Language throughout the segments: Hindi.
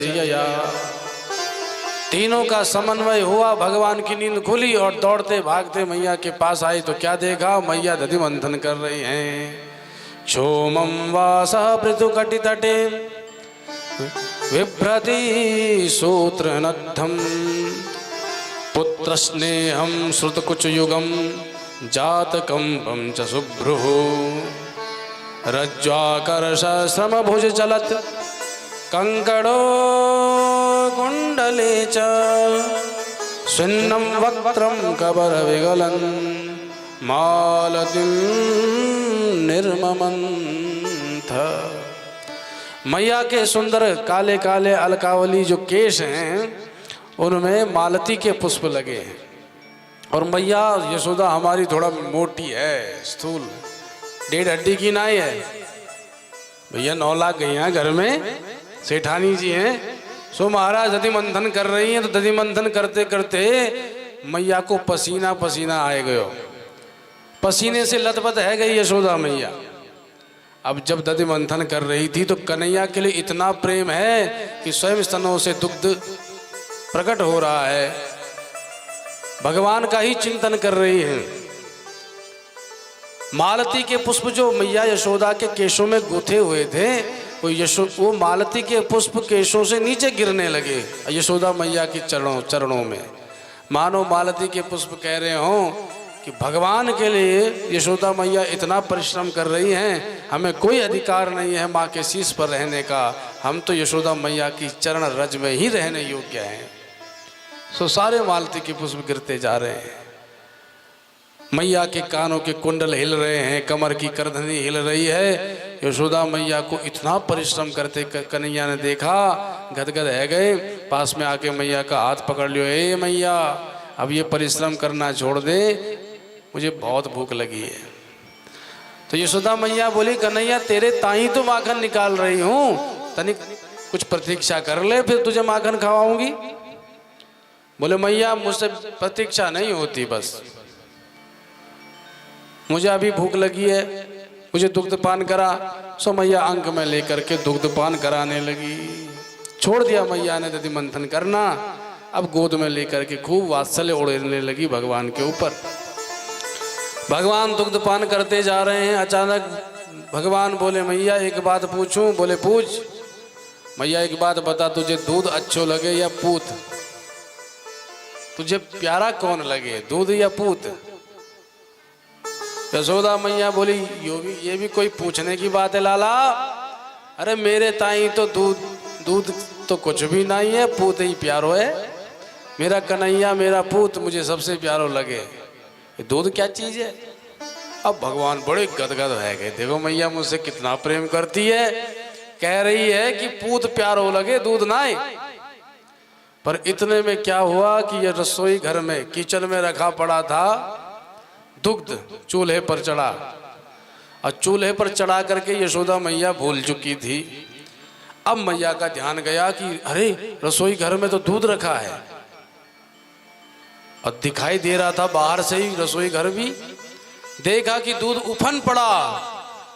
या तीनों का समन्वय हुआ, भगवान की नींद खुली और दौड़ते भागते मैया के पास आई तो क्या देखा, मैया दधि मंथन कर रही हैं। क्षोमं वासः पृथुकटितटे बिभ्रति सूत्रनद्धं पुत्रस्नेहं श्रुतकुचयुगं जातकंपं च शुभ्रुः रज्ज्वाकर्षश्रमभुज चलत् कंकड़ो कुंडले च स्विन्नं वक्त्रं कबरविगलं मालतीं निर्ममन्थ। मैया के सुंदर काले काले अलकावली जो केश हैं उनमें मालती के पुष्प लगे हैं। और मैया यशोदा हमारी थोड़ा मोटी है, स्थूल, 1.5 हड्डी की नाई है। भैया 9 लाख गई हैं घर में, सेठानी जी हैं। सो महाराज दधि मंथन कर रही हैं तो दधि मंथन करते करते मैया को पसीना पसीना आए गयो, पसीने से लथपथ है गई यशोदा मैया। अब जब दधि मंथन कर रही थी तो कन्हैया के लिए इतना प्रेम है कि स्वयं स्तनों से दुग्ध प्रकट हो रहा है, भगवान का ही चिंतन कर रही है। मालती के पुष्प जो मैया यशोदा के केशों में गुथे हुए थे वो मालती के पुष्प केशों से नीचे गिरने लगे यशोदा मैया की चरणों में। मानो मालती के पुष्प कह रहे हों कि भगवान के लिए यशोदा मैया इतना परिश्रम कर रही हैं, हमें कोई अधिकार नहीं है माँ के शीश पर रहने का, हम तो यशोदा मैया की चरण रज में ही रहने योग्य हैं। सो सारे मालती के पुष्प गिरते जा रहे हैं। मैया के कानों के कुंडल हिल रहे हैं, कमर की करधनी हिल रही है। यशोदा मैया को इतना परिश्रम करते कन्हैया ने देखा, गदगद है गए, पास में आके मैया का हाथ पकड़ लियो। ए मैया, अब ये परिश्रम करना छोड़ दे, मुझे बहुत भूख लगी है। तो यशोदा मैया बोली, कन्हैया तेरे ताई तो माखन निकाल रही हूँ, तनिक कुछ प्रतीक्षा कर ले, फिर तुझे माखन खवाऊंगी। बोले मैया मुझसे प्रतीक्षा नहीं होती, बस मुझे अभी भूख लगी है, मुझे दुग्ध पान करा। सो मैया अंक में लेकर के दुग्ध पान कराने लगी। छोड़ दिया मैया ने दधि मंथन करना, अब गोद में लेकर के खूब वात्सल्य उड़ने लगी भगवान के ऊपर। भगवान दुग्ध पान करते जा रहे हैं। अचानक भगवान बोले, मैया एक बात पूछूं? बोले पूछ। मैया एक बात बता, तुझे दूध अच्छो लगे या पूत? तुझे प्यारा कौन लगे, दूध या पूत? यशोदा मैया बोली, ये भी कोई पूछने की बात है लाला? अरे मेरे ताई तो दूध तो कुछ भी नहीं है, पूत ही प्यारो है। मेरा कन्हैया मेरा पूत मुझे सबसे प्यारो लगे, ये दूध क्या चीज है? अब भगवान बड़े गदगद है गए, देखो मैया मुझसे कितना प्रेम करती है, कह रही है कि पूत प्यारो लगे, दूध नाई। पर इतने में क्या हुआ कि ये रसोई घर में किचन में रखा पड़ा था दुग्ध, चूल्हे पर चढ़ा, और चूल्हे पर चढ़ा करके यशोदा मैया भूल चुकी थी। अब मैया का ध्यान गया कि अरे रसोई घर में तो दूध रखा है, और दिखाई दे रहा था बाहर से ही रसोई घर भी। देखा कि दूध उफन पड़ा,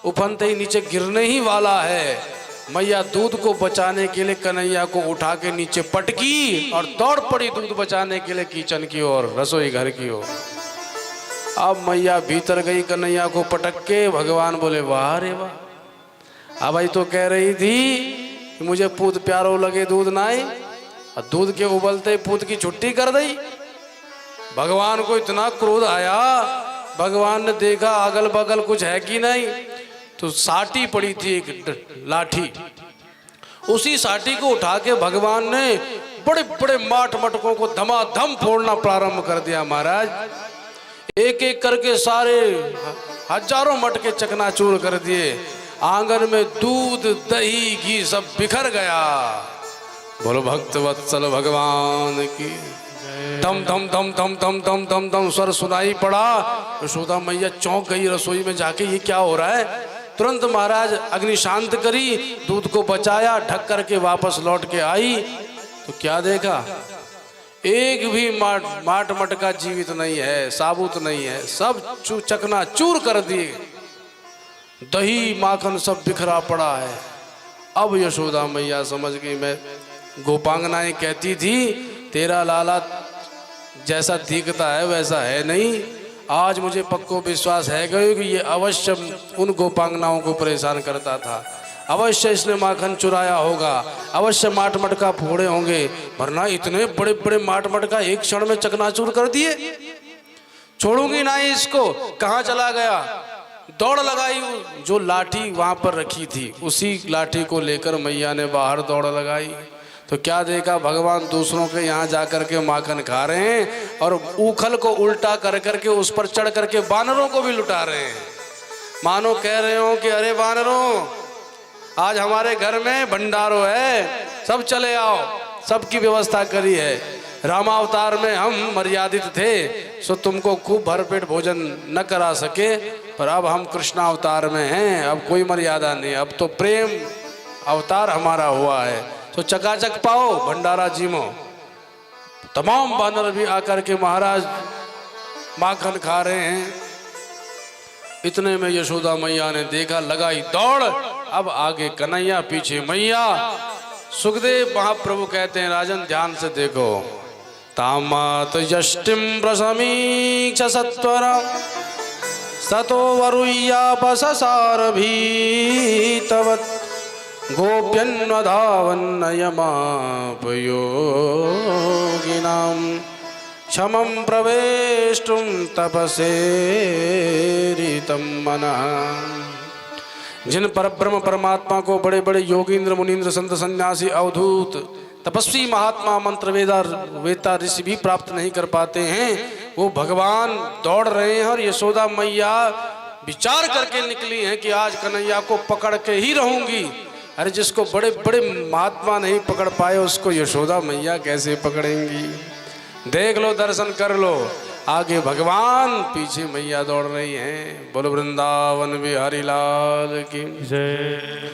उफनते ही नीचे गिरने ही वाला है। मैया दूध को बचाने के लिए कन्हैया को उठा के नीचे पटकी और दौड़ पड़ी दूध बचाने के लिए किचन की ओर, रसोई घर की ओर। अब मैया भीतर गई, कन्हैया को पटक के। भगवान बोले, वाह रे वाह, अब भाई तो कह रही थी कि मुझे पूत प्यारो लगे, दूध नाई, और दूध के उबलते पूत की छुट्टी कर दी। भगवान को इतना क्रोध आया, भगवान ने देखा अगल बगल कुछ है कि नहीं, तो साटी पड़ी थी एक लाठी, उसी साटी को उठा के भगवान ने बड़े बड़े माठ मटकों को धमाधम फोड़ना प्रारंभ कर दिया। महाराज एक एक करके सारे हजारों मटके चकनाचूर कर दिए। आंगन में दूध दही घी सब बिखर गया। बोलो भक्त वत्सल भगवान की। धम धम धम धम धम धम धम धम स्वर सुनाई पड़ा। यशोदा मैया चौंक गई रसोई में जाके, ये क्या हो रहा है? तुरंत महाराज अग्नि शांत करी, दूध को बचाया, ढक करके वापस लौट के आई तो क्या देखा, एक भी माट मटका जीवित नहीं है, साबुत नहीं है, सब चकना चूर कर दिए, दही माखन सब बिखरा पड़ा है। अब यशोदा मैया समझ गई मैं गोपांगनाएं कहती थी तेरा लाला जैसा दिखता है वैसा है नहीं। आज मुझे पक्को विश्वास है कि ये अवश्य उन गोपांगनाओं को परेशान करता था, अवश्य इसने माखन चुराया होगा, अवश्य माट मटका फोड़े होंगे, वरना इतने बड़े बड़े माट मटका एक क्षण में चकनाचूर कर दिए, छोड़ूंगी नहीं इसको। कहाँ चला गया? दौड़ लगाई, जो लाठी वहां पर रखी थी उसी लाठी को लेकर मैया ने बाहर दौड़ लगाई। तो क्या देखा, भगवान दूसरों के यहाँ जाकर के माखन खा रहे हैं और ऊखल को उल्टा कर करके उस पर चढ़ करके वानरों को भी लुटा रहे हैं। मानो कह रहे हो कि अरे वानरों, आज हमारे घर में भंडारो है, सब चले आओ, सबकी व्यवस्था करी है। रामावतार में हम मर्यादित थे सो तुमको खूब भरपेट भोजन न करा सके, पर अब हम कृष्णावतार में हैं, अब कोई मर्यादा नहीं, अब तो प्रेम अवतार हमारा हुआ है, तो चकाचक पाओ भंडारा जीमो। तमाम वानर भी आकर के महाराज माखन खा रहे हैं। इतने में यशोदा मैया ने देखा, लगाई दौड़, अब आगे कन्हैया पीछे मैया। सुखदेव महाप्रभु कहते हैं राजन ध्यान से देखो, तामात यष्टिम प्रसमीक्ष सत्वरा सतो वरुय्यापससार भीतवत् गोप्यन्वधावन्नयमापयोगिनां क्षमं प्रवेष्टुं तपसेरितं मनः। जिन परब्रह्म परमात्मा को बड़े बड़े योगींद्र मुनींद्र संत सन्यासी अवधूत तपस्वी महात्मा मंत्र वेता ऋषि भी प्राप्त नहीं कर पाते हैं, वो भगवान दौड़ रहे हैं। और यशोदा मैया विचार करके निकली हैं कि आज कन्हैया को पकड़ के ही रहूंगी। अरे जिसको बड़े बड़े महात्मा नहीं पकड़ पाए उसको यशोदा मैया कैसे पकड़ेंगी? देख लो, दर्शन कर लो, आगे भगवान पीछे मैया दौड़ रही हैं। बोलो वृंदावन बिहारी लाल की जय।